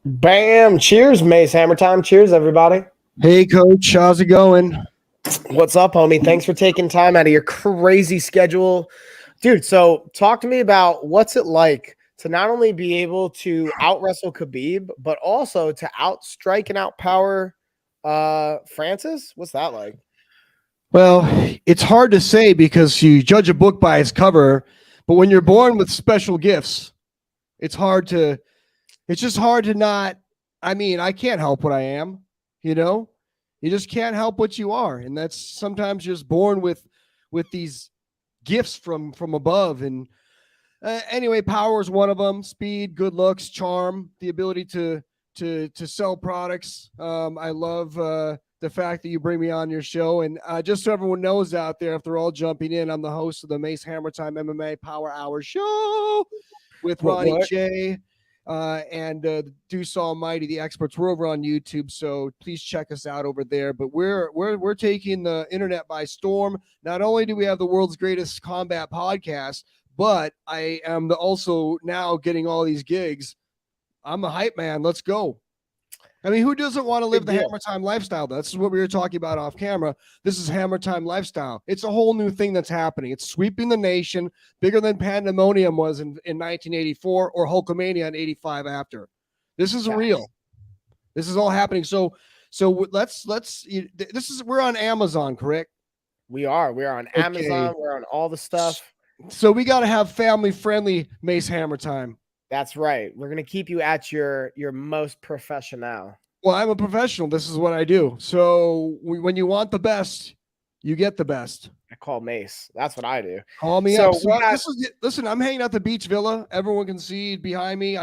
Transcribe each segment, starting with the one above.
Bam! Cheers, Mace. Hammer time. Cheers, everybody. Hey, Coach, how's it going? What's up, homie? Thanks for taking time out of your crazy schedule. Dude, so talk to me about what's it like to not only be able to out wrestle Khabib, but also to outstrike and outpower Francis? What's that like? Well, it's hard to say because you judge a book by its cover, but when you're born with special gifts, it's hard to, it's just hard to not, I can't help what I am, you know? You just can't help what you are. And that's sometimes just born with these gifts from above. And anyway, power is one of them. Speed, good looks, charm, the ability to sell products. I love the fact that you bring me on your show. And just so everyone knows out there, if they're all jumping in, I'm the host of the Mace Hammer Time MMA Power Hour Show with Ronnie J. And Deuce Almighty, the experts. We're over on YouTube, so please check us out over there. But we're taking the internet by storm. Not only do we have the world's greatest combat podcast, but I am also now getting all these gigs. I'm a hype man. Let's go. I mean, who doesn't want to live the Hammer Time lifestyle? That's what we were talking about off camera. This is Hammer Time lifestyle. It's a whole new thing that's happening. It's sweeping the nation, bigger than Pandemonium was in 1984 or Hulkamania in 85 after. This is real. This is all happening. So we're on Amazon, correct? We are. We're on Amazon. We're on all the stuff. So we got to have family-friendly Mace Hammer Time. That's right. We're going to keep you at your most professional. Well, I'm a professional. This is what I do. So when you want the best, you get the best. I call Mace. That's what I do. Call me up. So listen, I'm hanging out the beach villa. Everyone can see behind me.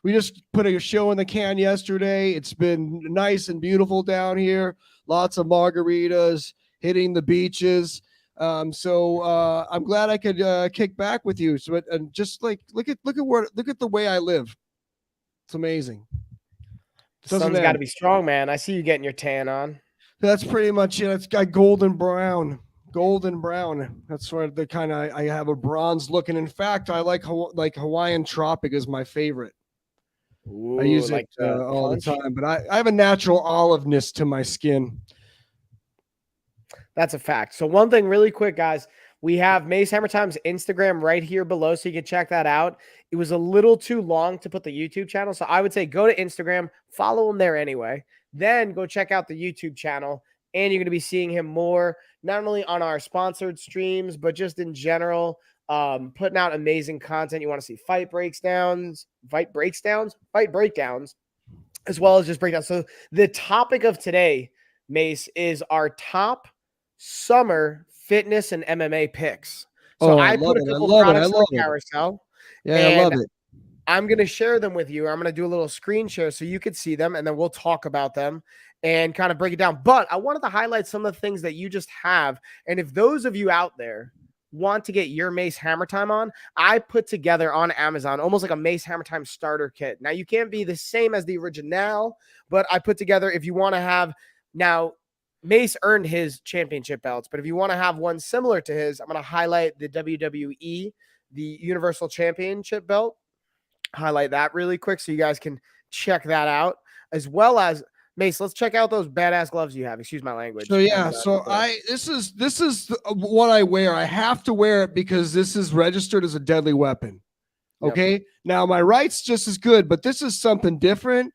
We just put a show in the can yesterday. It's been nice and beautiful down here. Lots of margaritas, hitting the beaches. So I'm glad I could kick back with you. So and just like look at the way I live. It's amazing. The sun's got to be strong, man. I see you getting your tan on. That's pretty much it. It's got golden brown. That's where the kind of I have a bronze look. And in fact, I like Hawaiian Tropic is my favorite. Ooh, I use it all the time, but I have a natural oliveness to my skin. That's a fact. So one thing really quick, guys, we have Mace Hammer Time's Instagram right here below, so you can check that out. It was a little too long to put the YouTube channel, so I would say go to Instagram, follow him there anyway. Then go check out the YouTube channel, and you're going to be seeing him more, not only on our sponsored streams, but just in general, putting out amazing content. You want to see fight breakdowns, as well as just breakdowns. So the topic of today, Mace, is our top summer fitness and MMA picks. So I put a couple products on the carousel. Yeah, I love it. I'm going to share them with you. I'm going to do a little screen share so you could see them, and then we'll talk about them and kind of break it down. But I wanted to highlight some of the things that you just have. And if those of you out there want to get your Mace Hammer Time on, I put together on Amazon almost like a Mace Hammer Time starter kit. Now, you can't be the same as the original, but I put together if you want to have now. Mace earned his championship belts, but if you want to have one similar to his, I'm going to highlight the WWE, the Universal Championship belt. Highlight that really quick so you guys can check that out, as well as Mace. Let's check out those badass gloves you have. Excuse my language. So yeah, this is what I wear. I have to wear it because this is registered as a deadly weapon. Okay, yep. Now my right's just as good, but this is something different.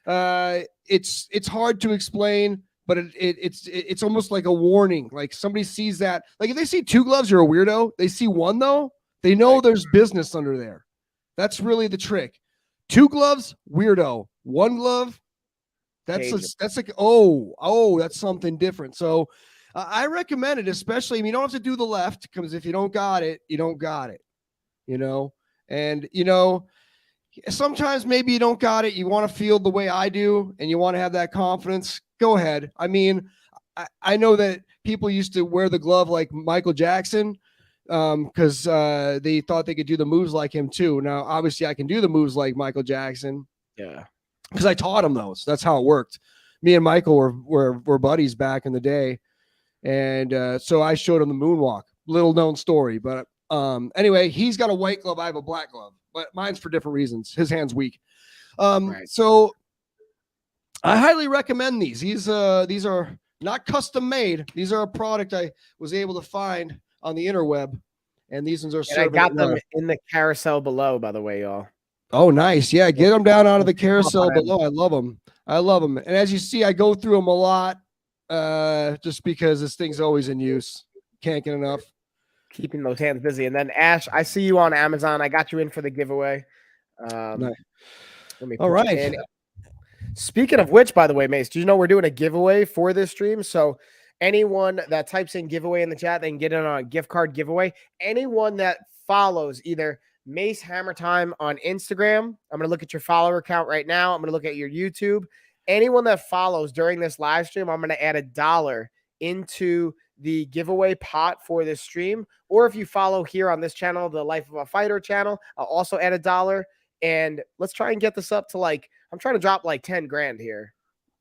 It's hard to explain. But it's almost like a warning. Like somebody sees that. Like if they see two gloves, you're a weirdo. They see one though, they know there's business under there. That's really the trick. Two gloves, weirdo. One glove, that's like that's something different. So I recommend it, especially. I mean, you don't have to do the left because if you don't got it, you don't got it. And sometimes maybe you don't got it. You want to feel the way I do, and you want to have that confidence. Go ahead. I mean, I know that people used to wear the glove like Michael Jackson because they thought they could do the moves like him too. Now, obviously, I can do the moves like Michael Jackson. Yeah, because I taught him those. That's how it worked. Me and Michael were buddies back in the day, and so I showed him the moonwalk. Little known story, but anyway, he's got a white glove. I have a black glove, but mine's for different reasons. His hand's weak. Right. So I highly recommend these. These are not custom made. These are a product I was able to find on the interweb, and these ones are And I serving it got them well. in the carousel below, by the way, y'all. Oh, nice. Yeah, get them down out of the Up on carousel them. below. I love them. I love them. And as you see, I go through them a lot, just because this thing's always in use. Can't get enough. Keeping those hands busy. And then Ash, I see you on Amazon. I got you in for the giveaway. Nice. Let me All put you right. in. Speaking of which, by the way, Mace, do you know we're doing a giveaway for this stream? So anyone that types in giveaway in the chat, they can get in on a gift card giveaway. Anyone that follows either Mace Hammer Time on Instagram, I'm going to look at your follower count right now. I'm going to look at your YouTube. Anyone that follows during this live stream, I'm going to add $1 into the giveaway pot for this stream. Or if you follow here on this channel, the Life of a Fighter channel, I'll also add $1. And let's try and get this up to like, I'm trying to drop like 10 grand here.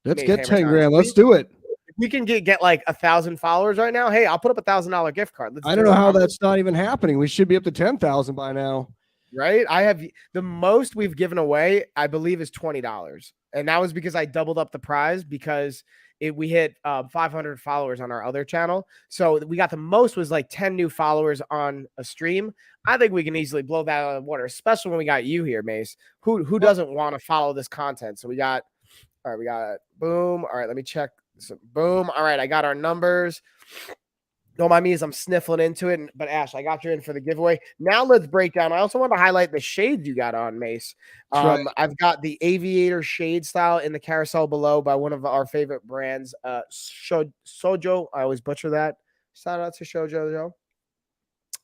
Let's Mace get Hammer 10 Time. grand. Let's do it. If we can get like 1,000 followers right now, hey, I'll put up $1,000 gift card. Let's I do don't know it. how that's not even happening. We should be up to 10,000 by now. Right? I have the most we've given away, I believe, is $20. And that was because I doubled up the prize because we hit 500 followers on our other channel. So we got the most was like 10 new followers on a stream. I think we can easily blow that out of the water, especially when we got you here, Mace. Who doesn't want to follow this content? So we got, all right, we got boom. All right, let me check. So boom. All right, I got our numbers. Don't mind me as I'm sniffling into it. But Ash, I got you in for the giveaway. Now let's break down. I also want to highlight the shades you got on, Mace. Right. I've got the aviator shade style in the carousel below by one of our favorite brands, Sojo. I always butcher that. Shout out to Shoujo.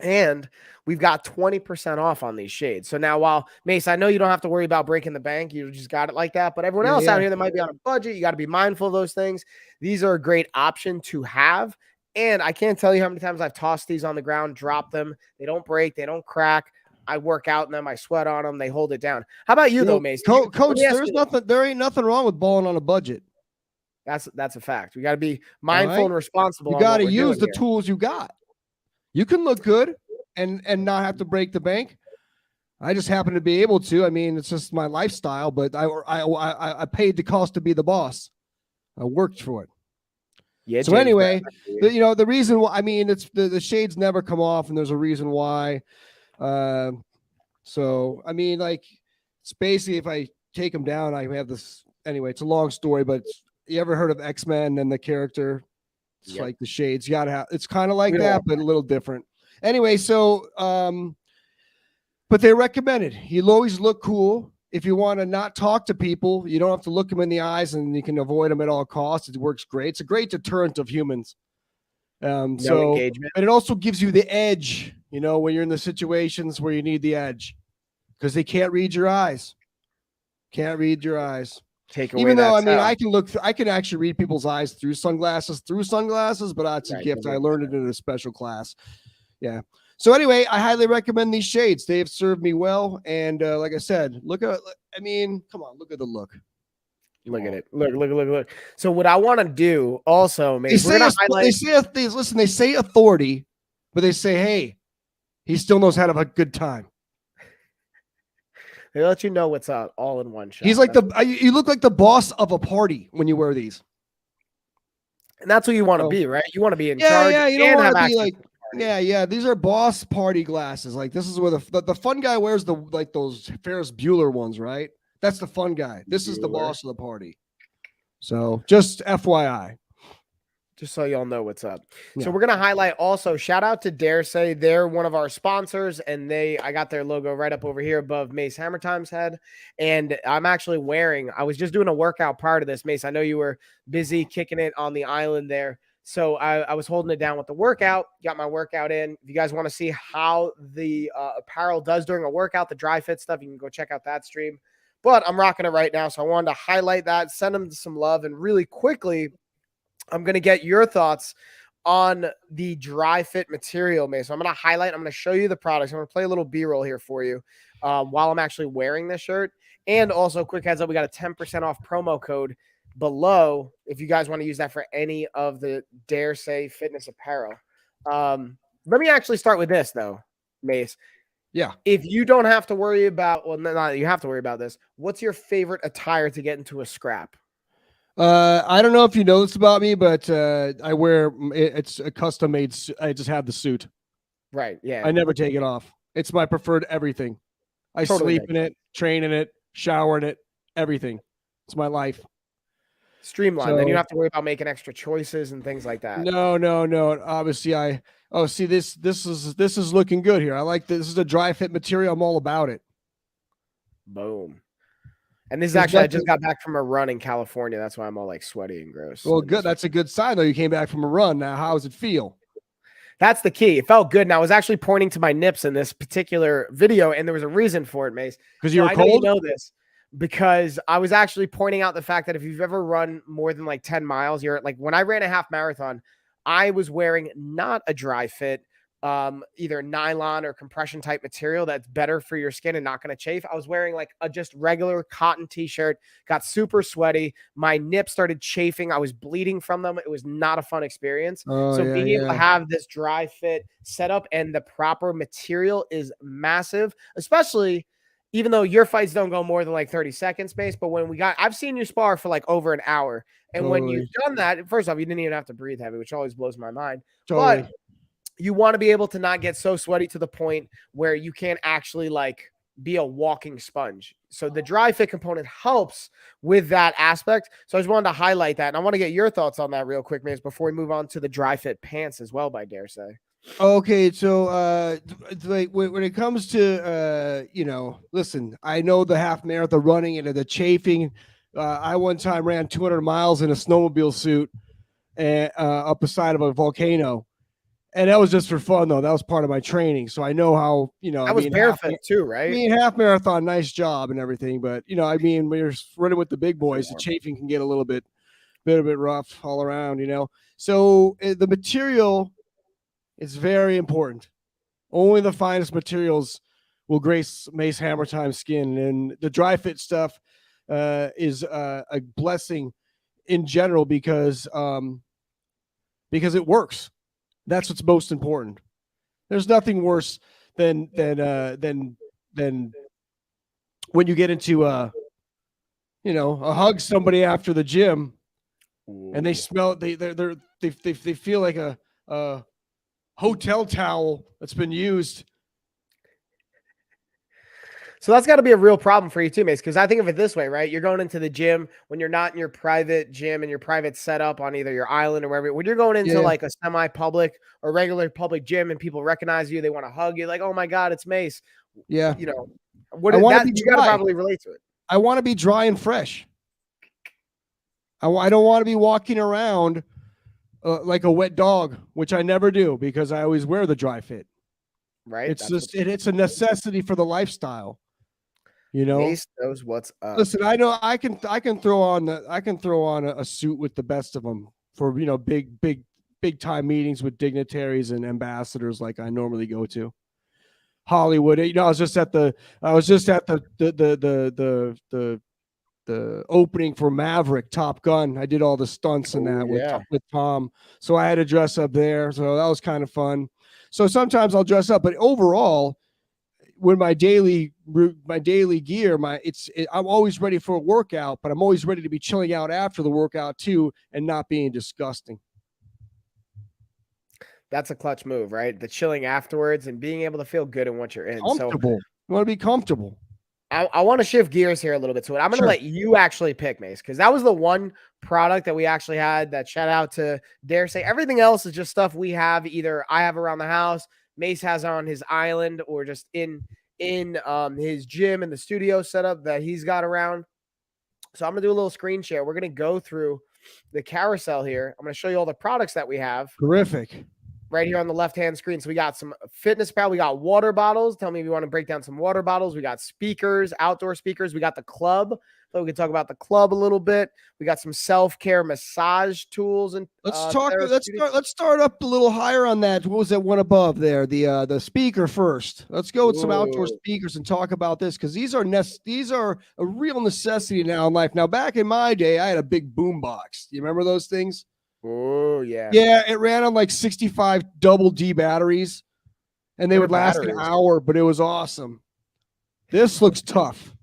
And we've got 20% off on these shades. So now, while Mace, I know you don't have to worry about breaking the bank, you just got it like that. But everyone else out here that might be on a budget, you got to be mindful of those things. These are a great option to have. And I can't tell you how many times I've tossed these on the ground, dropped them. They don't break, they don't crack. I work out in them, I sweat on them, they hold it down. How about you, though, Mace? Coach, there ain't nothing wrong with balling on a budget. That's a fact. We got to be mindful and responsible. You got to use the tools you got. You can look good and not have to break the bank. I just happen to be able to. I mean, it's just my lifestyle, but I paid the cost to be the boss. I worked for it. Yeah. So anyway, the reason why, I mean, it's the shades never come off, and there's a reason why. So I mean, like, it's basically, if I take them down, I have this. Anyway, it's a long story, but you ever heard of X-Men and the character? It's like the shades. You gotta have. It's kind of like that, but a little different. Anyway, so but they recommend it. You'll always look cool. If you want to not talk to people, you don't have to look them in the eyes, and you can avoid them at all costs. It works great. It's a great deterrent of humans. So, engagement. And it also gives you the edge, when you're in the situations where you need the edge, because they can't read your eyes. Can't read your eyes. Even though, I mean, I can actually read people's eyes through sunglasses, but that's a gift. I learned it in a special class. Yeah. So anyway, I highly recommend these shades. They have served me well. And like I said, come on, look at the look. Look at it. Look. So what I want to do also, maybe they say authority, but they say, hey, he still knows how to have a good time. They let you know what's up all in one shot. He's like you look like the boss of a party when you wear these. And that's what you want to be, right? You want to be in charge. Yeah, you don't want to be like, yeah. These are boss party glasses. Like, this is where the fun guy wears those Ferris Bueller ones, right? That's the fun guy. This is the boss of the party. So just FYI. Just so y'all know what's up. Yeah. So we're going to highlight also, shout out to DareSay. They're one of our sponsors, and I got their logo right up over here above Mace Hammer Time's head. And I'm actually I was just doing a workout prior to this, Mace. I know you were busy kicking it on the island there. So I was holding it down with the workout, got my workout in. If you guys want to see how the apparel does during a workout, the dry fit stuff, you can go check out that stream. But I'm rocking it right now. So I wanted to highlight that, send them some love, and really quickly, I'm going to get your thoughts on the dry fit material, Mace. So I'm going to highlight. I'm going to show you the products. I'm going to play a little B-roll here for you while I'm actually wearing this shirt. And also, quick heads up, we got a 10% off promo code below if you guys want to use that for any of the DareSay fitness apparel. Let me actually start with this, though, Mace. Yeah. If you don't have to worry about, well, not you have to worry about this. What's your favorite attire to get into a scrap? I don't know if you know this about me, but I wear it's a custom made. I just have the suit. Right. Yeah. I never take it off. It's my preferred everything. I Totally sleep makes in it, train in it, shower in it, everything. It's my life. streamlined. Then you So don't have to worry about making extra choices and things like that. no. Obviously, see this is looking good here. I like this. This is a dry fit material. I'm all about it. Boom. And this is There's actually, I nothing. just got back from a run in California. That's why I'm all like sweaty and gross. Well, In good. this, That's a good sign though. You came back from a run. Now, how does it feel? that's the key. It felt good. And I was actually pointing to my nips in this particular video, and there was a reason for it, Mace. Because So you were I know you cold. know this because I was actually pointing out the fact that if you've ever run more than like 10 miles, you're like, when I ran a half marathon, I was wearing not a dry fit, either nylon or compression type material that's better for your skin and not going to chafe. I was wearing like a just regular cotton t-shirt, got super sweaty. My nips started chafing. I was bleeding from them. It was not a fun experience. Oh So yeah, being able to yeah. have this dry fit setup and the proper material is massive, especially even though your fights don't go more than like 30 seconds, Space. But I've seen you spar for like over an hour. And when you've Totally, done that, first off, you didn't even have to breathe heavy, which always blows my mind. But totally. you want to be able to not get so sweaty to the point where you can't actually like be a walking sponge. So the dry fit component helps with that aspect. So I just wanted to highlight that. And I want to get your thoughts on that real quick, Mace, before we move on to the dry fit pants as well, by dare say. Okay, so like when it comes to listen, I know the half marathon running and the chafing. I one time ran 200 miles in a snowmobile suit and up the side of a volcano, and that was just for fun though. That was part of my training, so I know how I was barefoot too, right? half marathon, nice job and everything, but when you're running with the big boys, the chafing can get a little bit rough all around, So the material is very important. Only the finest materials will grace Mace Hammer Time skin, and the dry fit stuff is a blessing in general because it works. That's what's most important. There's nothing worse than when you get into a hug somebody after the gym and they smell they feel like a hotel towel that's been used. So that's got to be a real problem for you too, Mace, because I think of it this way, right? You're going into the gym when you're not in your private gym and your private setup on either your island or wherever. When you're going into like a semi-public or regular public gym and people recognize you, they want to hug you, like, oh my God, it's Mace. Yeah. What is that? You got to probably relate to it. I want to be dry and fresh. I don't want to be walking around like a wet dog, which I never do because I always wear the dry fit. Right. It's a necessity for the lifestyle. Mace knows what's up. Listen, I know I can throw on a suit with the best of them for big time meetings with dignitaries and ambassadors like I normally go to. Hollywood, I was just at the opening for Maverick Top Gun. I did all the stunts in that with Tom, so I had to dress up there. So that was kind of fun. So sometimes I'll dress up, but overall, when my daily gear, I'm always ready for a workout, but I'm always ready to be chilling out after the workout too, and not being disgusting. That's a clutch move, right? The chilling afterwards and being able to feel good in what you're in. Comfortable. You want to be comfortable. I want to shift gears here a little bit to it. I'm going to let you actually pick, Mace, because that was the one product that we actually had that shout out to dare say. Everything else is just stuff we have. Either I have around the house, Mace has on his island, or just in his gym and the studio setup that he's got around. So I'm going to do a little screen share. We're going to go through the carousel here. I'm going to show you all the products that we have. Terrific. Right here on the left-hand screen. So we got some fitness apparel. We got water bottles. Tell me if you want to break down some water bottles. We got speakers, outdoor speakers. We got the club. So we can talk about the club a little bit. We got some self-care massage tools. And let's start up a little higher on that. What was that one above there? The speaker first. Let's go with some outdoor speakers and talk about this because these are a real necessity now in life. Now, back in my day, I had a big boom box. Do you remember those things? Oh, yeah. Yeah, it ran on like 65 double D batteries. and they What are would last an batteries? hour, but it was awesome. This looks tough.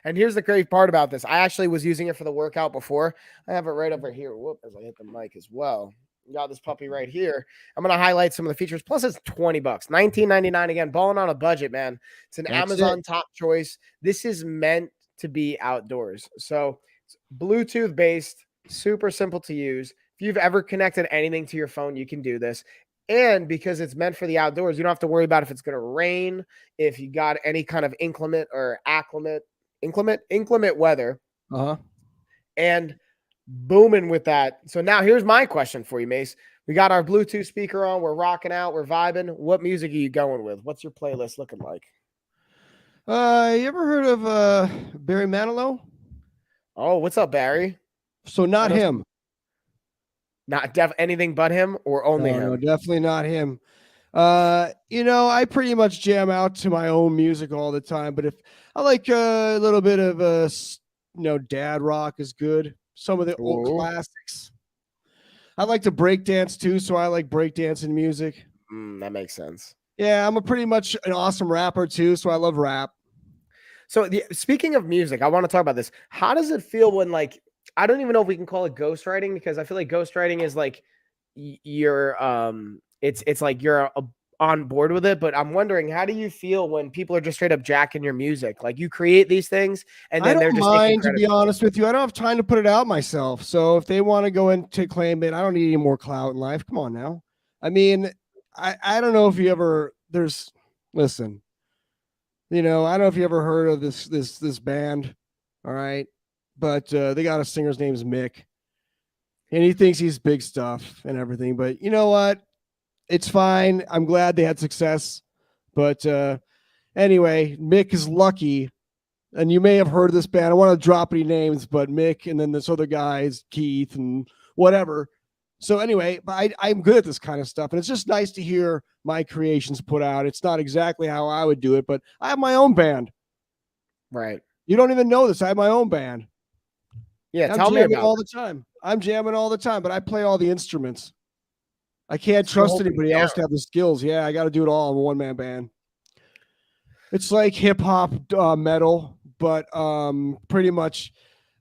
And here's the great part about this. I actually was using it for the workout before. I have it right over here. Whoop, as I hit the mic as well. Got this puppy right here. I'm going to highlight some of the features. Plus, it's $20, $19.99 again. Balling on a budget, man. It's an That's Amazon it. top choice. This is meant to be outdoors. So, it's Bluetooth based, super simple to use. If you've ever connected anything to your phone, you can do this. And because it's meant for the outdoors, you don't have to worry about if it's going to rain, if you got any kind of inclement weather, Uh-huh. and booming with that. So now here's my question for you, Mace. We got our Bluetooth speaker on. We're rocking out. We're vibing. What music are you going with? What's your playlist looking like? You ever heard of Barry Manilow? Oh, what's up, Barry? So not him. Not anything but him or only No, him? definitely not him. I pretty much jam out to my own music all the time, but if I like a little bit of dad rock is good. Some of the old classics. I like to break dance too, so I like breakdancing music. That makes sense. Yeah, I'm a pretty much an awesome rapper too, so I love rap. So speaking of music, I want to talk about this. How does it feel when I don't even know if we can call it ghostwriting, because I feel like ghostwriting is like you're it's like you're on board with it, but I'm wondering, how do you feel when people are just straight up jacking your music? Like, you create these things and I then they're don't just taking mind, to credit. be honest with you. I don't have time to put it out myself. So if they want to go in to claim it, I don't need any more clout in life. Come on now. I mean, I don't know if you ever listen. I don't know if you ever heard of this band, all right? But they got a singer's name's Mick, and he thinks he's big stuff and everything. But you know what? It's fine. I'm glad they had success. But anyway, Mick is lucky, and you may have heard of this band. I want to drop any names, but Mick and then this other guy is Keith and whatever. So anyway, but I'm good at this kind of stuff, and it's just nice to hear my creations put out. It's not exactly how I would do it, but I have my own band. Right. You don't even know this. I have my own band. Yeah. I'm Tell me jamming about all the time. I'm jamming all the time, but I play all the instruments. I can't So you're trust holding anybody it else to down. have the skills. Yeah, I got to do it all. I'm a one-man band. It's like hip hop metal, but pretty much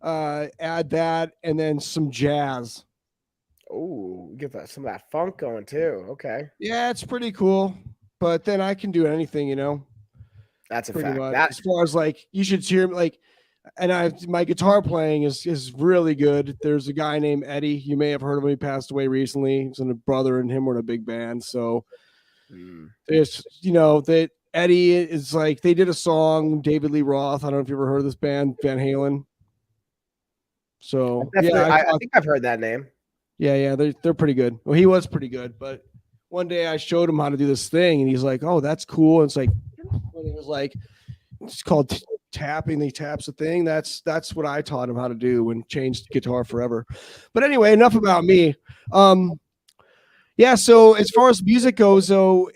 add that and then some jazz. Oh, get some of that funk going too. Okay. Yeah, it's pretty cool. But then I can do anything, That's a pretty fact. much. That As far as you should hear and my guitar playing is really good. There's a guy named Eddie. You may have heard of him. He passed away recently. He's a brother, and him were in a big band. So there's that Eddie is they did a song, David Lee Roth. I don't know if you ever heard of this band, Van Halen. So yeah, I think I've heard that name. yeah, they're pretty good. Well, he was pretty good, but one day I showed him how to do this thing, and he's like, "Oh, that's cool." And it's like, when he was like, "It's called tapping." He taps the thing. That's what I taught him how to do and changed guitar forever. But anyway, enough about me. Yeah. So as far as music goes, though,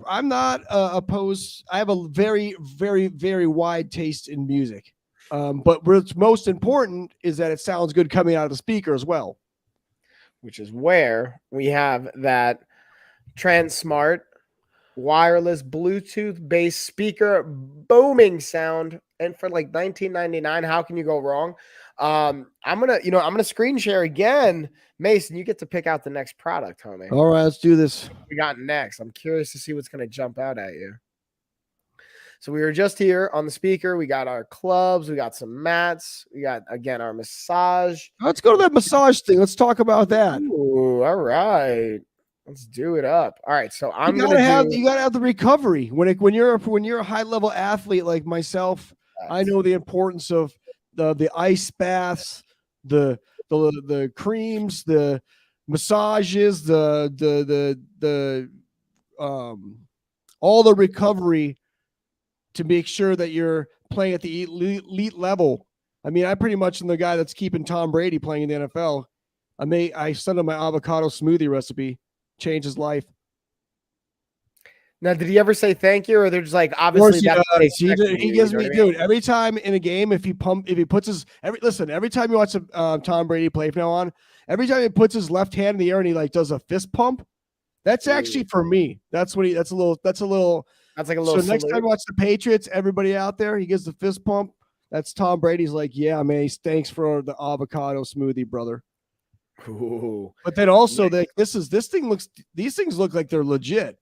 I'm not opposed. I have a very, very, very wide taste in music. But what's most important is that it sounds good coming out of the speaker as well. Which is where we have that Transmart wireless Bluetooth based speaker booming sound. And for like $19.99, how can you go wrong? I'm gonna screen share again. Mason, you get to pick out the next product, homie. All right, let's do this. What we got next. I'm curious to see what's gonna jump out at you. So we were just here on the speaker. We got our clubs. We got some mats. We got, again, our massage. Let's go to that massage thing. Let's talk about that. Ooh, all right. Let's do it up. All right. So You gotta have the recovery when you're a high level athlete like myself. I know the importance of the ice baths, the creams, the massages, the all the recovery to make sure that you're playing at the elite level. I mean, I pretty much am the guy that's keeping Tom Brady playing in the NFL. I sent him my avocado smoothie recipe, changed his life. Now, did he ever say thank you, or they're just like, obviously he gives me, dude, every time in a game, if he puts his every time you watch Tom Brady play from now on, every time he puts his left hand in the air and he does a fist pump, That's actually for me. That's what he. That's a little. That's a little. That's like a So little next time salute. you watch the Patriots, everybody out there, he gives the fist pump. That's Tom Brady's like, yeah, Mace, thanks for the avocado smoothie, brother. Ooh. But then also, these things look like they're legit.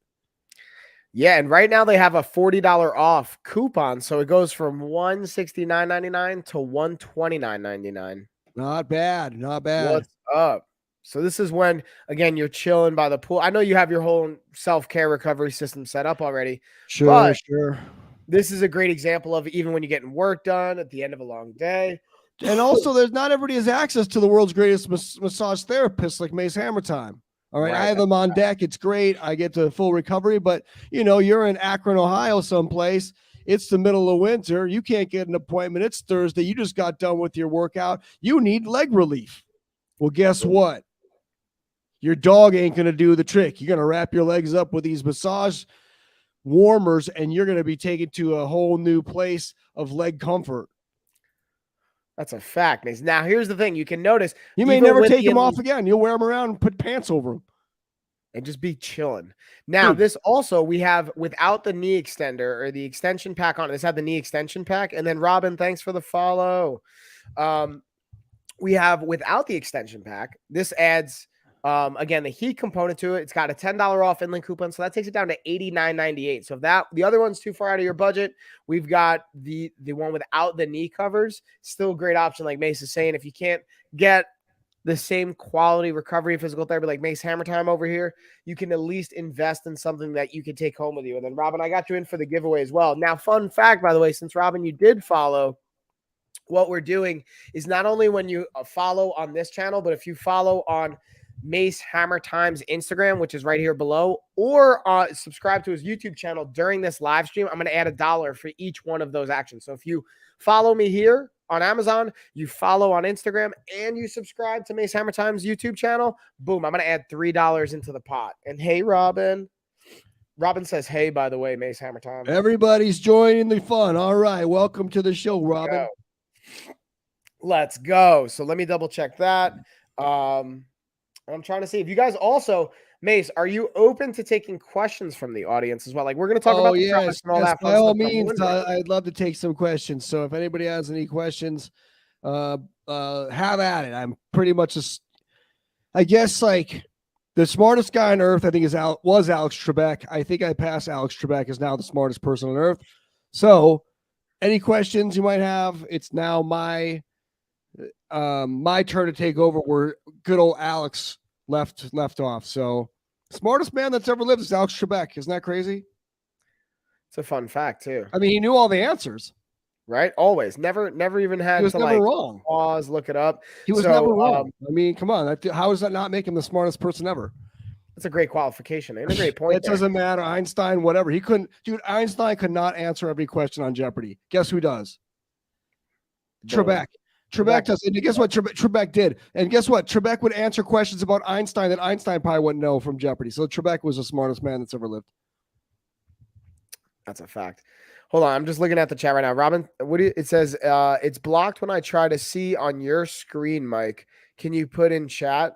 Yeah, and right now they have a $40 off coupon, so it goes from $169.99 to $129.99. Not bad, not bad. What's up? So this is when, again, you're chilling by the pool. I know you have your whole self-care recovery system set up already, Sure, but sure. this is a great example of even when you're getting work done at the end of a long day. And also, there's not everybody has access to the world's greatest massage therapist like Mace Hammer Time. All right, I have them on deck. It's great. I get to full recovery, but you're in Akron, Ohio, someplace. It's the middle of winter. You can't get an appointment. It's Thursday. You just got done with your workout. You need leg relief. Well, guess what? Your dog ain't going to do the trick. You're going to wrap your legs up with these massage warmers, and you're going to be taken to a whole new place of leg comfort. That's a fact, Mace. Now, here's the thing. You can notice. You may never take them off again. You'll wear them around and put pants over them. And just be chilling. Now, this also, we have without the knee extender or the extension pack on it. This had the knee extension pack. And then, Robin, thanks for the follow. We have without the extension pack. This adds, again, the heat component to it. It's got a $10 off inland coupon. So that takes it down to $89.98. So if the other one's too far out of your budget, we've got the one without the knee covers. Still a great option, like Mace is saying. If you can't get the same quality recovery physical therapy like Mace Hammer Time over here, you can at least invest in something that you can take home with you. And then, Robin, I got you in for the giveaway as well. Now, fun fact, by the way, since, Robin, you did follow, what we're doing is not only when you follow on this channel, but if you follow on Mace Hammer Time's Instagram, which is right here below, or subscribe to his YouTube channel during this live stream, I'm going to add $1 for each one of those actions. So if you follow me here on Amazon, you follow on Instagram, and you subscribe to Mace Hammer Time's YouTube channel, boom, I'm going to add $3 into the pot. And hey, Robin. Robin says, hey, by the way, Mace Hammer Time. Everybody's joining the fun. All right. Welcome to the show, Robin. Let's go. So let me double check that. I'm trying to see if you guys also, Mace, are you open to taking questions from the audience as well? Like, we're going to talk about the products and all that. By all means, I'd love to take some questions. So if anybody has any questions, have at it. I'm pretty much I guess, like, the smartest guy on earth, I think, was Alex Trebek. I think I passed Alex Trebek as now the smartest person on earth. So any questions you might have, it's now my turn to take over where good old Alex left off. So smartest man that's ever lived is Alex Trebek. Isn't that crazy? It's a fun fact too. I mean, he knew all the answers. Right? Always. Never even had he was to never wrong. Pause, look it up. He was never wrong. I mean, come on. How does that not make him the smartest person ever? That's a great qualification and a great point. It doesn't matter. Einstein, whatever. Einstein could not answer every question on Jeopardy. Guess who does? Trebek. Trebek does. And guess what Trebek did? And guess what? Trebek would answer questions about Einstein that Einstein probably wouldn't know from Jeopardy. So Trebek was the smartest man that's ever lived. That's a fact. Hold on. I'm just looking at the chat right now. Robin, it says it's blocked when I try to see on your screen, Mike. Can you put in chat?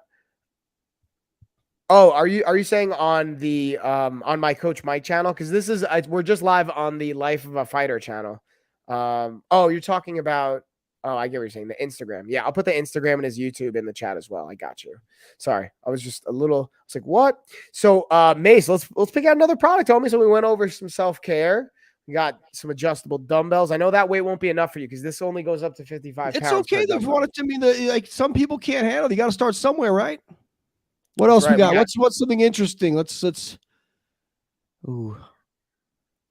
Oh, are you saying on the on my Coach Mike channel? Because this is we're just live on the Life of a Fighter channel. Oh, you're talking about. Oh, I get what you're saying. The Instagram. Yeah, I'll put the Instagram and his YouTube in the chat as well. I got you. Sorry. I was just a little, I was like, what? So Mace, let's pick out another product, homie. So we went over some self-care. We got some adjustable dumbbells. I know that weight won't be enough for you because this only goes up to 55 pounds. It's okay if you want it to mean like some people can't handle it. You got to start somewhere, right? What else we got? What's something interesting? Let's ooh.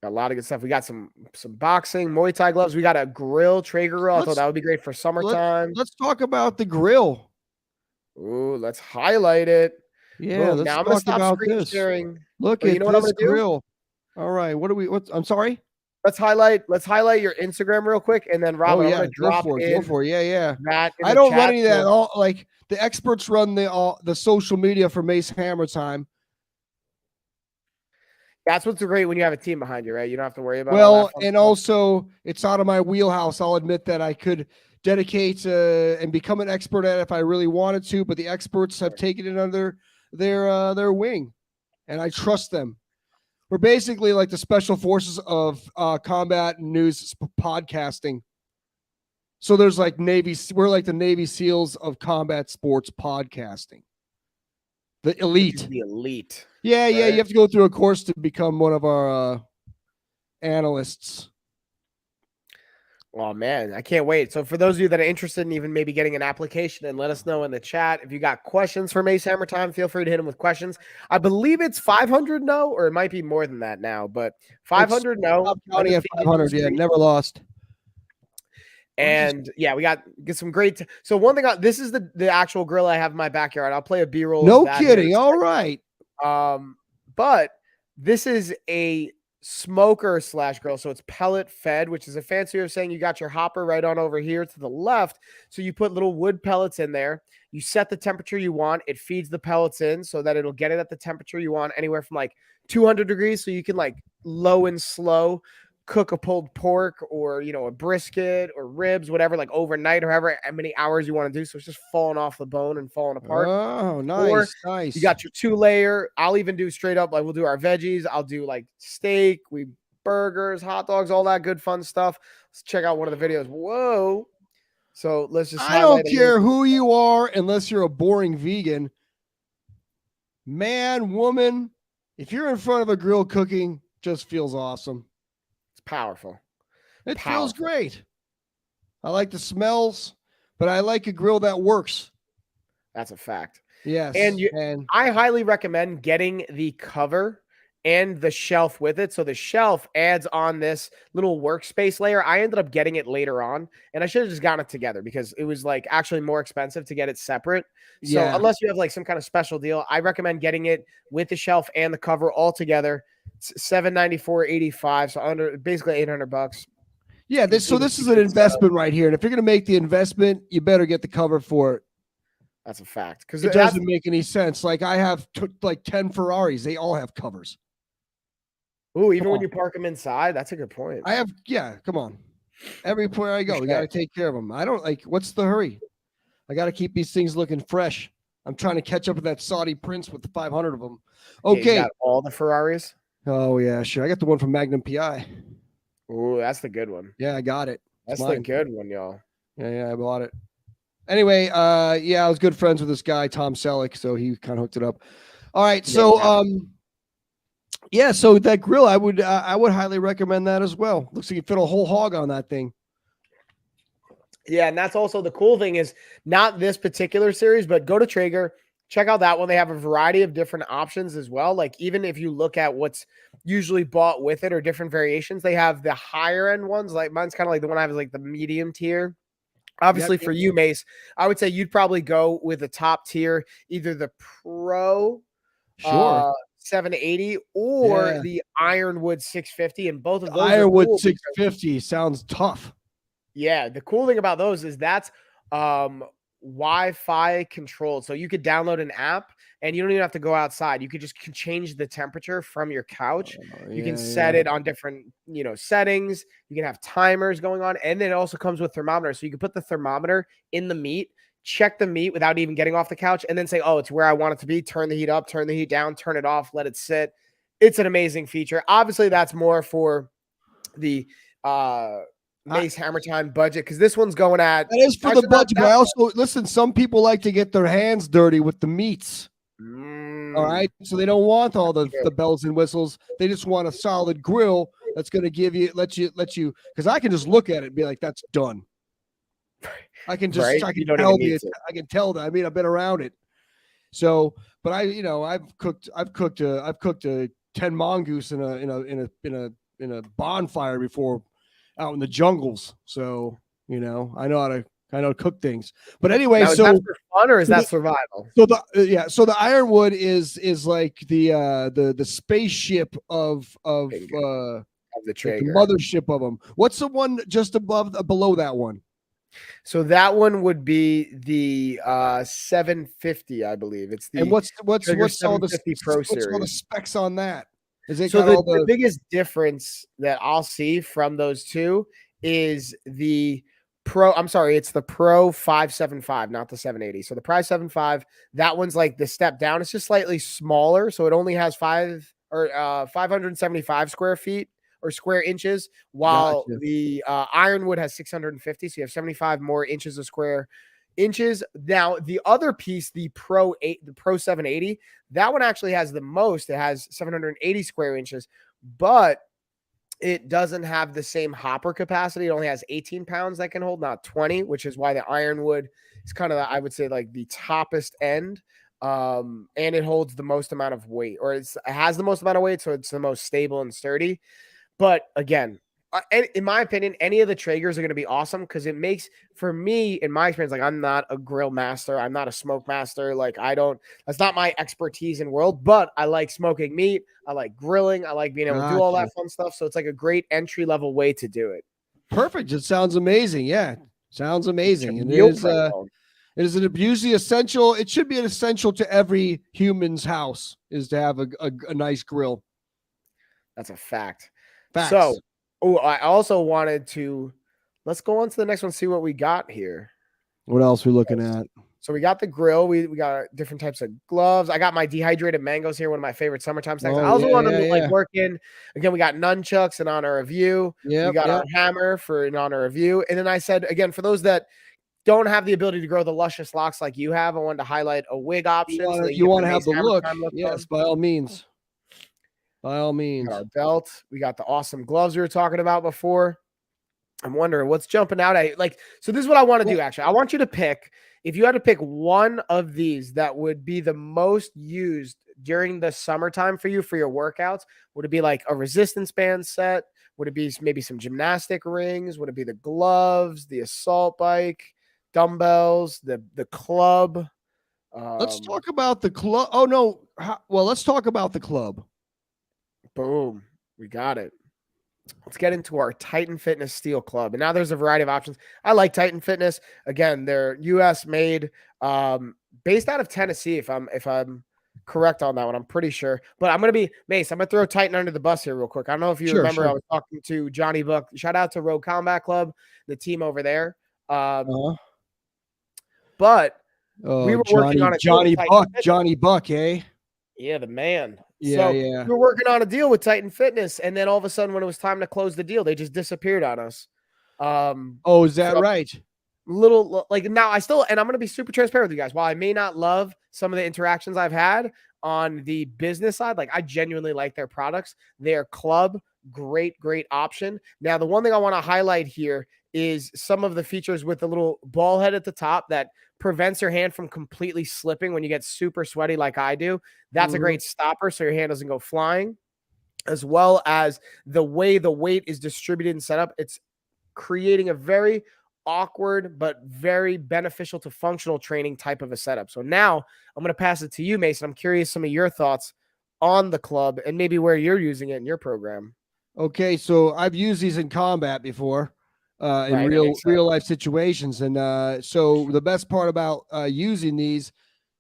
A lot of good stuff. We got some boxing, Muay Thai gloves. We got a grill, Traeger grill. I thought that would be great for summertime. Let's talk about the grill. Ooh, let's highlight it. Yeah, let's now talk about this. Sharing. Look at this grill. All right, I'm sorry. Let's highlight your Instagram real quick, and then Robin, I'm gonna drop Go for it. Yeah. I don't run any of that. All like the experts run the social media for Mace Hammer Time. That's what's great when you have a team behind you, right? You don't have to worry about. Well, and also it's out of my wheelhouse. I'll admit that I could dedicate and become an expert at it if I really wanted to, but the experts have taken it under their wing. and I trust them. We're basically like the special forces of combat and news podcasting. So there's like we're like the Navy SEALs of combat sports podcasting. The elite. The elite. Yeah, right? yeah. You have to go through a course to become one of our analysts. Oh man, I can't wait. So for those of you that are interested in even maybe getting an application, and let us know in the chat if you got questions for Mace Hammer Time. Feel free to hit him with questions. I believe it's 500 no, or it might be more than that now, but 500 no. County at 500, yeah, never lost. And yeah, we get some great. So one thing, this is the actual grill I have in my backyard. I'll play a B-roll. No kidding. All right. But this is a smoker / grill, so it's pellet fed, which is a fancy way of saying you got your hopper right on over here to the left. So you put little wood pellets in there. You set the temperature you want. It feeds the pellets in so that it'll get it at the temperature you want, anywhere from like 200 degrees. So you can like low and slow cook a pulled pork or, you know, a brisket or ribs, whatever, like overnight or however many hours you want to do. So it's just falling off the bone and falling apart. Oh, nice. Nice. You got your 2-layer. I'll even do straight up, like we'll do our veggies. I'll do like steak, burgers, hot dogs, all that good fun stuff. Let's check out one of the videos. Whoa. So let's just, I don't care who you are unless you're a boring vegan. Man, woman, if you're in front of a grill cooking, just feels awesome. Powerful. It feels great. I like the smells, but I like a grill that works. That's a fact. Yes. And I highly recommend getting the cover and the shelf with it. So the shelf adds on this little workspace layer. I ended up getting it later on, and I should have just gotten it together because it was like actually more expensive to get it separate. So unless you have like some kind of special deal, I recommend getting it with the shelf and the cover all together. It's $794.85, so under basically $800. Yeah, this is an investment right here, and if you're going to make the investment, you better get the cover for it. That's a fact, because it doesn't make any sense. Like I have like 10 Ferraris; they all have covers. Oh, even when you park them inside, that's a good point. I have, yeah. Come on, everywhere I go, we got to take care of them. I don't like. What's the hurry? I got to keep these things looking fresh. I'm trying to catch up with that Saudi prince with the 500 of them. Okay, you got all the Ferraris. Oh yeah, sure. I got the one from Magnum PI. Oh, that's the good one. Yeah, I got it. That's the good one, y'all. Yeah, I bought it. Anyway, yeah, I was good friends with this guy, Tom Selleck, so he kind of hooked it up. All right, so yeah, so that grill, I would highly recommend that as well. Looks like you fit a whole hog on that thing. Yeah, and that's also the cool thing is not this particular series, but go to Traeger. Check out that one. They have a variety of different options as well. Like even if you look at what's usually bought with it or different variations, they have the higher end ones. Like mine's kind of like the one I have is like the medium tier. Obviously for you, Mace, I would say you'd probably go with the top tier, either the Pro 780 or the Ironwood 650. And both of those Ironwood 650 sounds tough. Yeah, the cool thing about those is that's Wi-Fi controlled. So you could download an app and you don't even have to go outside. You could just change the temperature from your couch. You can set it on different, settings. You can have timers going on. And then it also comes with thermometers. So you can put the thermometer in the meat, check the meat without even getting off the couch, and then say, oh, it's where I want it to be. Turn the heat up, turn the heat down, turn it off, let it sit. It's an amazing feature. Obviously, that's more for the Mace Hammer Time budget, because this one's going at that is for the budget. But I also listen, some people like to get their hands dirty with the meats. All right, so they don't want all the bells and whistles. They just want a solid grill that's going to let you because I can just look at it and be like, that's done. I can just I can tell that. I mean, I've been around it. So, but I've cooked a 10 mongoose in a bonfire before out in the jungles. So, I know how to cook things. But anyway, now, is that for fun or is that survival? So the Ironwood is like the spaceship of the Traeger, the mothership of them. What's the one just below that one? So that one would be the 750, I believe. It's the what's all the Pro series. What's all the specs on that? Is it so the biggest difference that I'll see from those two is the I'm sorry, it's the Pro 575, not the 780. So the Pro 75, that one's like the step down. It's just slightly smaller, so it only has 575 square feet or square inches, while Gotcha. the Ironwood has 650. So you have 75 more inches of square inches. Now the other piece, the Pro 780, that one actually has the most. It has 780 square inches, but it doesn't have the same hopper capacity. It only has 18 pounds that can hold, not 20, which is why the Ironwood is kind of, I would say, like the toppest end. And it holds the most amount of weight, or it has the most amount of weight, so it's the most stable and sturdy. But again, in my opinion, any of the Traegers are going to be awesome because it makes, for me, in my experience, like I'm not a grill master. I'm not a smoke master. Like that's not my expertise in world, but I like smoking meat. I like grilling. I like being able to do all Gotcha. that fun stuff. So it's like a great entry level way to do it. Perfect. It sounds amazing. Yeah. Sounds Get your amazing. And meal prep on. it is an usually essential. It should be an essential to every human's house is to have a nice grill. That's a fact. Facts. So, I also wanted to, let's go on to the next one, see what we got here. What else are we looking at? So we got the grill. We got different types of gloves. I got my dehydrated mangoes here, one of my favorite summertime snacks. I also want to like work in. Again, we got nunchucks in honor of you. Yeah. We got our hammer for in honor of you. And then I said again, for those that don't have the ability to grow the luscious locks like you have, I wanted to highlight a wig option. You want to have the look. Yes, by all means. By all means. We got our belt. We got the awesome gloves we were talking about before. I'm wondering what's jumping out at you. Like, so this is what I want to do, actually. I want you to pick, if you had to pick one of these that would be the most used during the summertime for you for your workouts, would it be like a resistance band set? Would it be maybe some gymnastic rings? Would it be the gloves, the assault bike, dumbbells, the club? Let's talk about the club. Oh, no. Well, let's talk about the club. Boom. We got it. Let's get into our Titan Fitness Steel Club. And now there's a variety of options. I like Titan Fitness. Again, they're US made, based out of Tennessee, if I'm correct on that one. I'm pretty sure. But I'm going to be, Mace, I'm going to throw Titan under the bus here real quick. I don't know if you remember, I was talking to Johnny Buck. Shout out to Rogue Combat Club, the team over there. But we were working on it. Johnny Buck, eh? Yeah, the man. Yeah, we were working on a deal with Titan Fitness, and then all of a sudden, when it was time to close the deal, they just disappeared on us. Is that right? Little like now, and I'm going to be super transparent with you guys. While I may not love some of the interactions I've had on the business side, like I genuinely like their products. Their club, great option. Now, the one thing I want to highlight here is some of the features with the little ball head at the top that prevents your hand from completely slipping when you get super sweaty like I do. That's a great stopper so your hand doesn't go flying, as well as the way the weight is distributed and set up. It's creating a very awkward but very beneficial to functional training type of a setup. So now I'm going to pass it to you, Mason. I'm curious some of your thoughts on the club and maybe where you're using it in your program. Okay, so I've used these in combat before. In real life situations. And so the best part about using these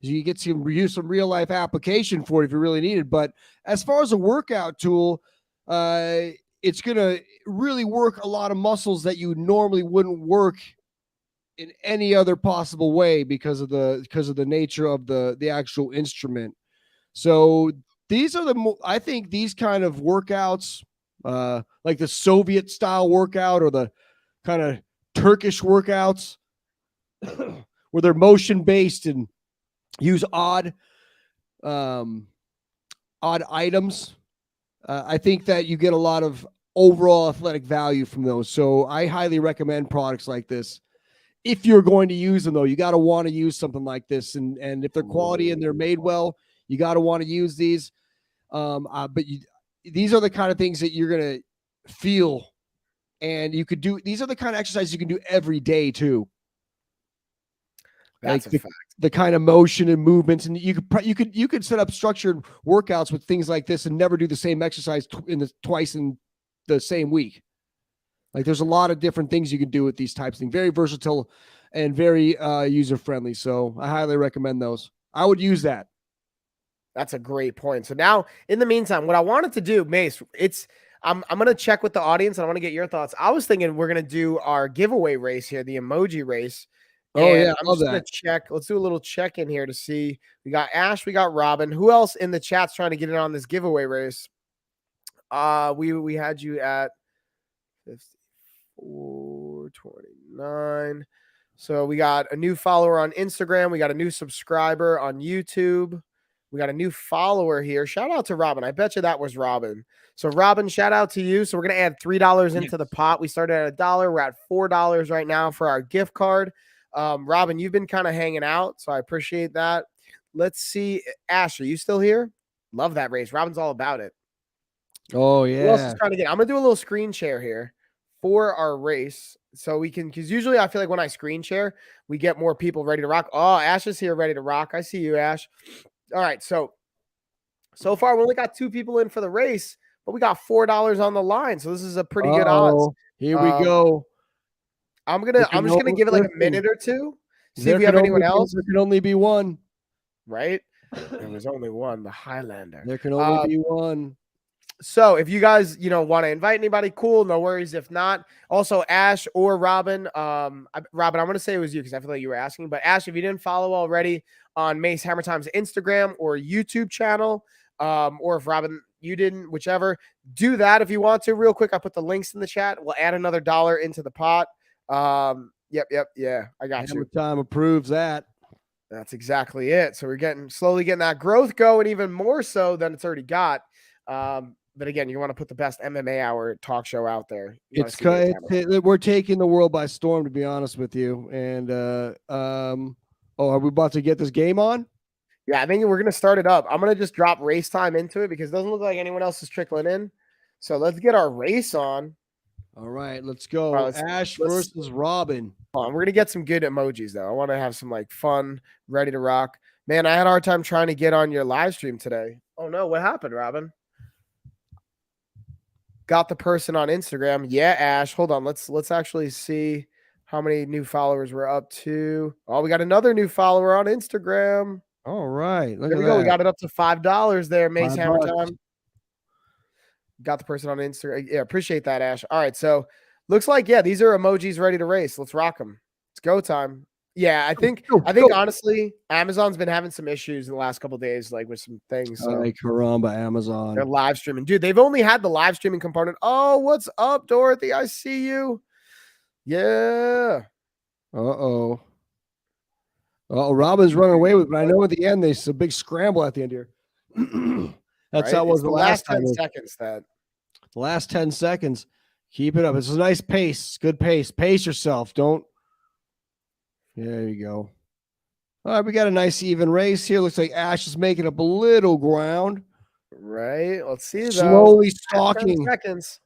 is you get to use some real life application for it if you really need it. But as far as a workout tool, it's going to really work a lot of muscles that you normally wouldn't work in any other possible way because of the nature of the actual instrument. So these are I think these kind of workouts, like the Soviet style workout or the kind of Turkish workouts where they're motion based and use odd items. I think that you get a lot of overall athletic value from those. So I highly recommend products like this. If you're going to use them, though, you got to want to use something like this. And if they're quality and they're made well, you got to want to use these. These are the kind of things that you're going to feel. And you could do, these are the kind of exercises you can do every day too. That's like the kind of motion and movements, and you could set up structured workouts with things like this and never do the same exercise twice in the same week. Like there's a lot of different things you can do with these types of things. Very versatile and very user friendly. So I highly recommend those. I would use that. That's a great point. So now, in the meantime, what I wanted to do, Mace, I'm gonna check with the audience and I want to get your thoughts. I was thinking we're gonna do our giveaway race here, the emoji race. Oh And yeah, I'm love just gonna that. check. Let's do a little check in here to see. We got Ash, we got Robin. Who else in the chat's trying to get in on this giveaway race? We had you at 5429. So we got a new follower on Instagram. We got a new subscriber on YouTube. We got a new follower here. Shout out to Robin. I bet you that was Robin. So Robin, shout out to you. So we're gonna add $3 into the pot. We started at $1. We're at $4 right now for our gift card. Robin, you've been kind of hanging out, so I appreciate that. Let's see. Ash, are you still here? Love that race. Robin's all about it. Oh Who else is yeah. trying to get? I'm gonna do a little screen share here for our race, so we can. Because usually I feel like when I screen share, we get more people ready to rock. Oh, Ash is here, ready to rock. I see you, Ash. All right, so far we only got 2 people in for the race, but we got $4 on the line, so this is a pretty good odds. Uh-oh. Here we Um, go. I'm There just gonna give it like a listen, minute or two, see if there we have anyone else. there can only be one. Right? There was only one, the Highlander. There can only be one. So if you guys, want to invite anybody, cool, no worries. If not, also Ash or Robin, Robin, I'm going to say it was you because I feel like you were asking, but Ash, if you didn't follow already on Mace Hammer Time's Instagram or YouTube channel, or if Robin, you didn't, whichever, do that if you want to. Real quick, I put the links in the chat. We'll add another $1 into the pot. Yep, yeah, I got Hammer you. Time approves that. That's exactly it. So we're slowly getting that growth going, even more so than it's already got. But again, you want to put the best MMA hour talk show out there. We're taking the world by storm, to be honest with you. And are we about to get this game on? Yeah, I think we're gonna start it up. I'm gonna just drop race time into it because it doesn't look like anyone else is trickling in. So let's get our race on. All right, let's go. Right, Ash versus Robin. We're gonna get some good emojis though. I want to have some like fun, ready to rock. Man, I had a hard time trying to get on your live stream today. Oh no, what happened, Robin? Got the person on Instagram. Yeah, Ash. Hold on. Let's actually see how many new followers we're up to. Oh, we got another new follower on Instagram. All right. There we go. We got it up to $5 there, Mace Hammer Time. Got the person on Instagram. Yeah, appreciate that, Ash. All right. So looks like, yeah, these are emojis ready to race. Let's rock them. It's go time. Yeah, I think honestly, Amazon's been having some issues in the last couple of days, like with some things. So caramba, Amazon. They're live streaming. Dude, they've only had the live streaming component. Oh, what's up, Dorothy? I see you. Yeah. Uh-oh. Robin's running away with it, but I know at the end there's a big scramble at the end here. That's how it was the last 10 seconds. The last 10 seconds. Keep it up. It's a nice pace. Good pace. Pace yourself. Don't. There you go. All right, we got a nice even race here. Looks like Ash is making up a little ground. Right. Let's see. Slowly stalking. Seconds.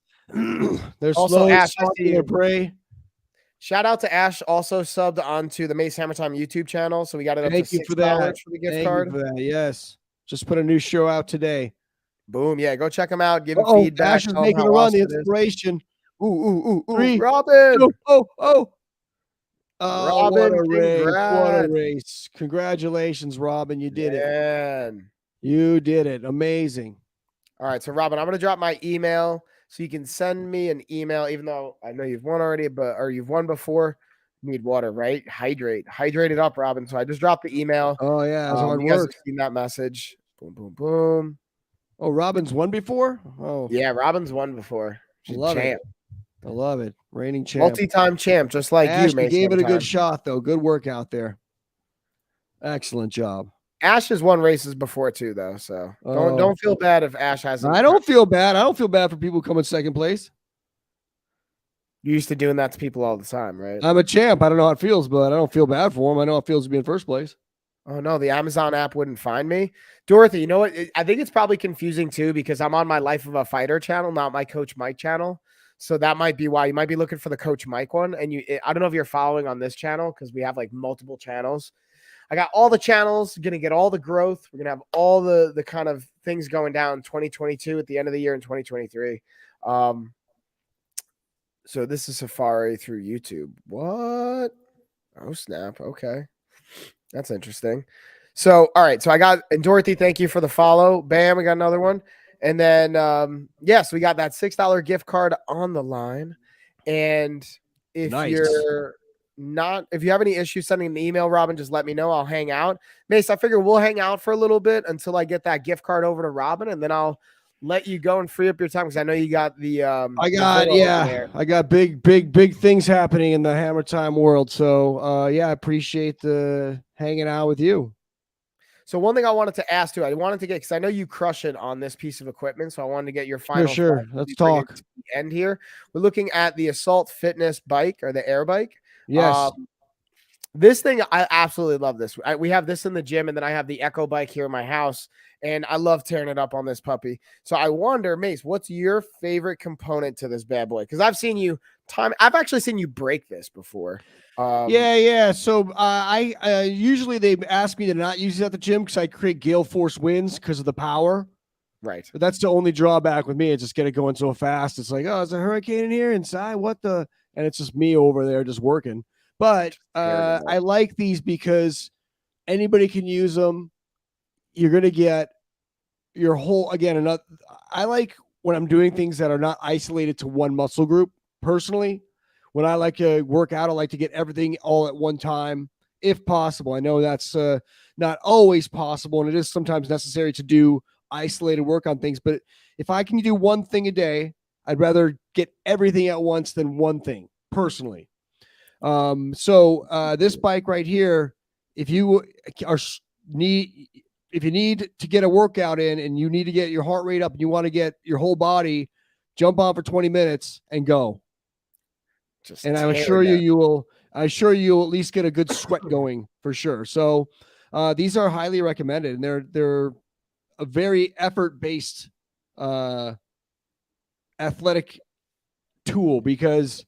They're slowly stalking their prey. Shout out to Ash, also subbed onto the Mace Hammer Time YouTube channel. So we got it up to $6 for the gift card. You for that. Yes. Just put a new show out today. Boom. Yeah, go check him out. Give him feedback. Ash is making a run. The inspiration. Ooh. 3, Robin. 2, oh. Robin, what a race. What a race. Congratulations, Robin. You did it. You did it. Amazing. All right. So, Robin, I'm going to drop my email so you can send me an email, even though I know you've won already, or you've won before. Need water, right? Hydrate it up, Robin. So I just dropped the email. Oh, yeah. That's hard you guys work. have seen that message. Boom. Oh, Robin's won before? Oh. Yeah, Robin's won before. She's champ. I love it. Reigning champ. Multi-time champ, just like Ash, you, Mace. You gave it a good shot, though. Good work out there. Excellent job. Ash has won races before, too, though. So don't feel bad if Ash hasn't. I don't feel bad. I don't feel bad for people who come in second place. You're used to doing that to people all the time, right? I'm a champ. I don't know how it feels, but I don't feel bad for him. I know how it feels to be in first place. Oh, no, the Amazon app wouldn't find me. Dorothy, you know what? I think it's probably confusing, too, because I'm on my Life of a Fighter channel, not my Coach Mike channel. So that might be why you might be looking for the Coach Mike one. And I don't know if you're following on this channel because we have like multiple channels. I got all the channels, going to get all the growth. We're going to have all the kind of things going down 2022 at the end of the year in 2023. So this is Safari through YouTube. What? Oh, snap. Okay. That's interesting. So, all right. So and Dorothy, thank you for the follow. Bam. We got another one. And then, yes, we got that $6 gift card on the line. And if Nice. if you have any issues sending an email, Robin, just let me know. I'll hang out. Mace, I figure we'll hang out for a little bit until I get that gift card over to Robin, and then I'll let you go and free up your time because I know you got the I got big things happening in the Hammer Time world. So I appreciate the hanging out with you. So one thing I wanted to ask too, I wanted to get, because I know you crush it on this piece of equipment, so I wanted to get your final. Sure. Let's talk. To the end here. We're looking at the Assault Fitness bike, or the air bike. Yes. This thing, I absolutely love this. We have this in the gym, and then I have the Echo bike here in my house, and I love tearing it up on this puppy. So I wonder, Mace, what's your favorite component to this bad boy? Because I've actually seen you break this before. Yeah. So I usually they ask me to not use it at the gym because I create gale force winds because of the power. Right. But that's the only drawback with me. It's just get it going so fast. It's like, oh, is a hurricane in here inside? What the? And it's just me over there just working. But I like these because anybody can use them. You're going to get your whole, again, I like when I'm doing things that are not isolated to one muscle group. Personally, when I like to work out, I like to get everything all at one time, if possible. I know that's not always possible, and it is sometimes necessary to do isolated work on things. But if I can do one thing a day, I'd rather get everything at once than one thing, personally. So this bike right here, if you need to get a workout in and you need to get your heart rate up and you want to get your whole body, jump on for 20 minutes and go. And I'm sure you'll at least get a good sweat going for sure. So these are highly recommended, and they're a very effort-based athletic tool, because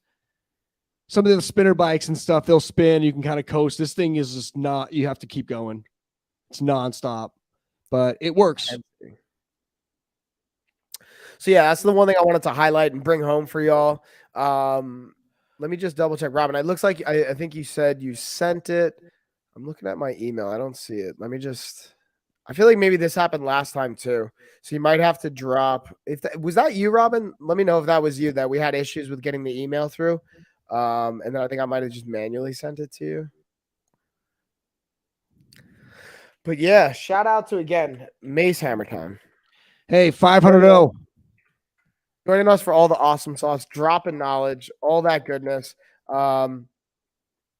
some of the spinner bikes and stuff, they'll spin, you can kind of coast. This thing is just not, you have to keep going. It's nonstop, but it works. So yeah, that's the one thing I wanted to highlight and bring home for y'all. Let me just double check, Robin. It looks like I think you said you sent it. I'm looking at my email. I don't see it. I feel like maybe this happened last time too. So you might have to drop. Was that you, Robin? Let me know if that was you, that we had issues with getting the email through. And then I think I might have just manually sent it to you. But yeah, shout out to, again, Mace Hammer Time. Hey, 500. Joining us for all the awesome sauce, dropping knowledge, all that goodness. Robin,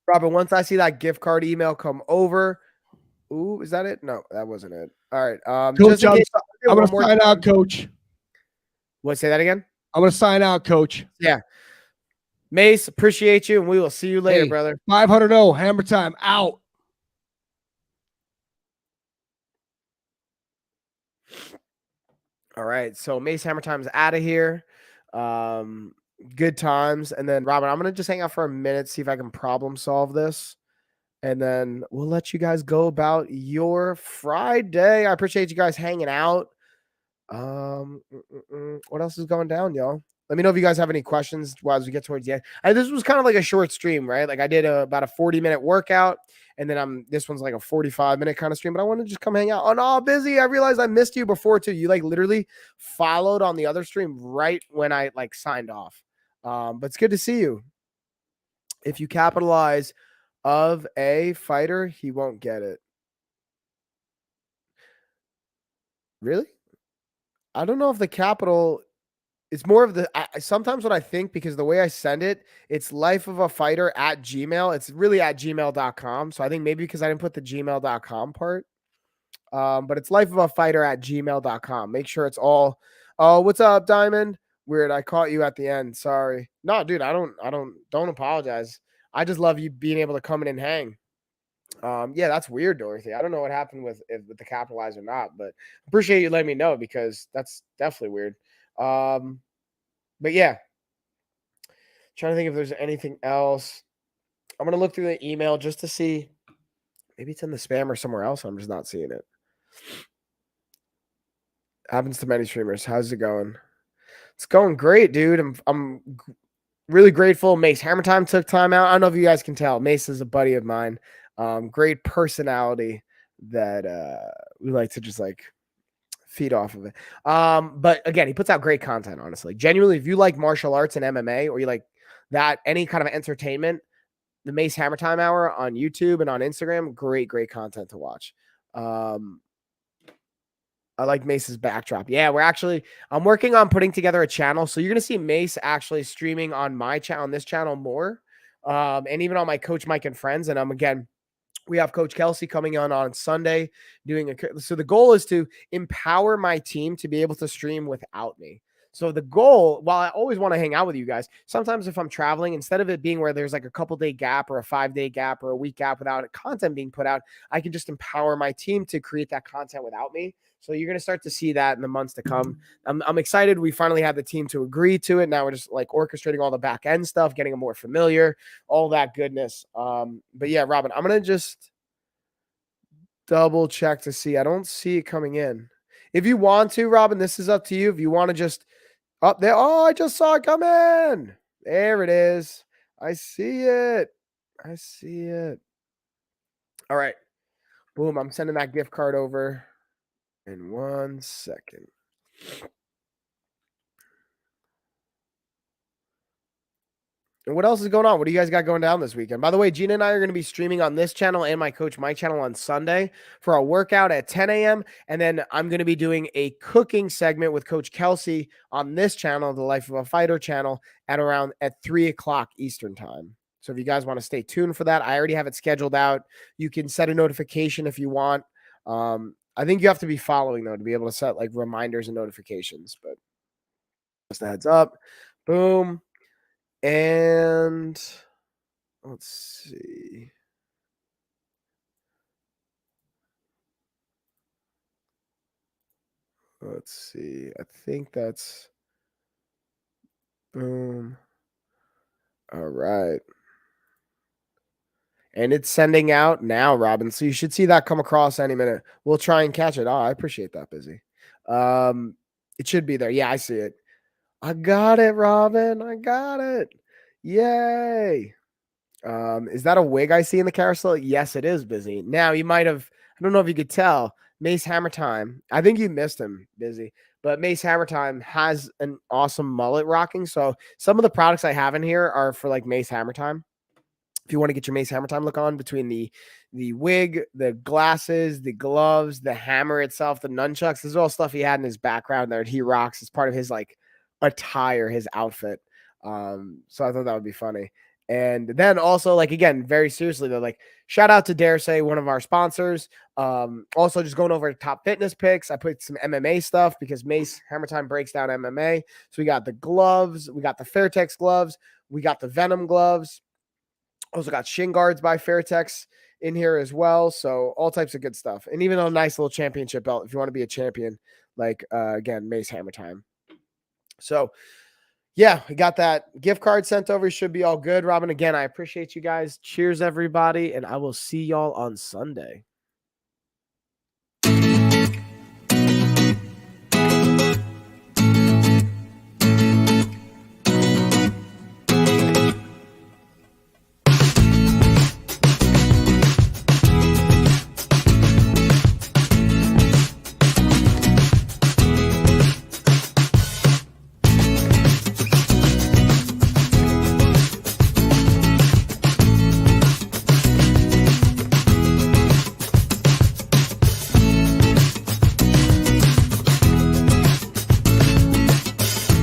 once I see that gift card email come over. Ooh, is that it? No, that wasn't it. All right. Coach, I'm going to sign out, Coach. What, say that again? I'm going to sign out, Coach. Yeah. Mace, appreciate you, and we will see you later, brother. 500 Hammer Time out. All right, so Mace Hammer Time is out of here. Good times. And then, Robin, I'm going to just hang out for a minute, see if I can problem solve this. And then we'll let you guys go about your Friday. I appreciate you guys hanging out. What else is going down, y'all? Let me know if you guys have any questions as we get towards the end. This was kind of like a short stream, right? Like I did about a 40-minute workout, and then this one's like a 45-minute kind of stream, but I want to just come hang out. Oh no, busy. I realized I missed you before too. You like literally followed on the other stream right when I like signed off. But it's good to see you. If you capitalize of a fighter, he won't get it. Really? I don't know if the capital, it's more of the, sometimes what I think, because the way I send it, it's lifeofafighter@gmail. It's really at gmail.com. So I think maybe because I didn't put the gmail.com part, but it's lifeofafighter@gmail.com. Make sure it's all, oh, what's up, Diamond? Weird. I caught you at the end. Sorry. No, dude, don't apologize. I just love you being able to come in and hang. Yeah, that's weird, Dorothy. I don't know what happened with the capitalize or not, but appreciate you letting me know, because that's definitely weird. But yeah, trying to think if there's anything else. I'm gonna look through the email just to see. Maybe it's in the spam or somewhere else. I'm just not seeing it. Happens to many streamers. How's it going? It's going great, dude. I'm really grateful. Mace Hammer Time took time out. I don't know if you guys can tell. Mace is a buddy of mine. Great personality that we like to just like feed off of it. But again, he puts out great content, honestly. Genuinely, if you like martial arts and MMA or you like that, any kind of entertainment, the Mace Hammer Time Hour on YouTube and on Instagram, great content to watch. I like Mace's backdrop. Yeah, I'm working on putting together a channel. So you're going to see Mace actually streaming on my channel, on this channel more. And even on my Coach Mike and Friends. And again, we have Coach Kelsey coming on Sunday so the goal is to empower my team to be able to stream without me. So the goal, while I always want to hang out with you guys, sometimes if I'm traveling, instead of it being where there's like a couple day gap or a 5-day gap or a week gap without content being put out, I can just empower my team to create that content without me. So you're going to start to see that in the months to come. I'm excited. We finally have the team to agree to it. Now we're just like orchestrating all the back end stuff, getting them more familiar, all that goodness. But yeah, Robin, I'm going to just double check to see. I don't see it coming in. If you want to, Robin, this is up to you. If you want to just up there. Oh, I just saw it come in. There it is. I see it. I see it. All right. Boom. I'm sending that gift card over in 1 second. And what else is going on? What do you guys got going down this weekend? By the way, Gina and I are going to be streaming on this channel and my Coach Mike channel on Sunday for a workout at 10 a.m. And then I'm going to be doing a cooking segment with Coach Kelsey on this channel, the Life of a Fighter channel, at 3 o'clock Eastern time. So if you guys want to stay tuned for that, I already have it scheduled out. You can set a notification if you want. I think you have to be following, though, to be able to set like reminders and notifications. But just a heads up. Boom. And let's see. Let's see. I think that's boom. All right. And it's sending out now, Robin. So you should see that come across any minute. We'll try and catch it. Oh, I appreciate that, Busy. It should be there. Yeah, I see it. I got it, Robin. I got it. Yay. Is that a wig I see in the carousel? Yes, it is, Busy. Now you might have, I don't know if you could tell, Mace Hammer Time. I think you missed him, Busy. But Mace Hammer Time has an awesome mullet rocking. So some of the products I have in here are for like Mace Hammer Time. If you want to get your Mace Hammer Time look on, between the wig, the glasses, the gloves, the hammer itself, the nunchucks, this is all stuff he had in his background there. He rocks as part of his like attire, his outfit. So I thought that would be funny. And then also, like, again, very seriously, though, like, shout out to Dare Say, one of our sponsors. Also, just going over top fitness picks. I put some MMA stuff because Mace Hammer Time breaks down MMA. So we got the gloves, we got the Fairtex gloves, we got the Venom gloves. Also got shin guards by Fairtex in here as well. So all types of good stuff. And even a nice little championship belt if you want to be a champion, like, again, Mace Hammer Time. So, yeah, we got that gift card sent over. Should be all good. Robin, again, I appreciate you guys. Cheers, everybody. And I will see y'all on Sunday.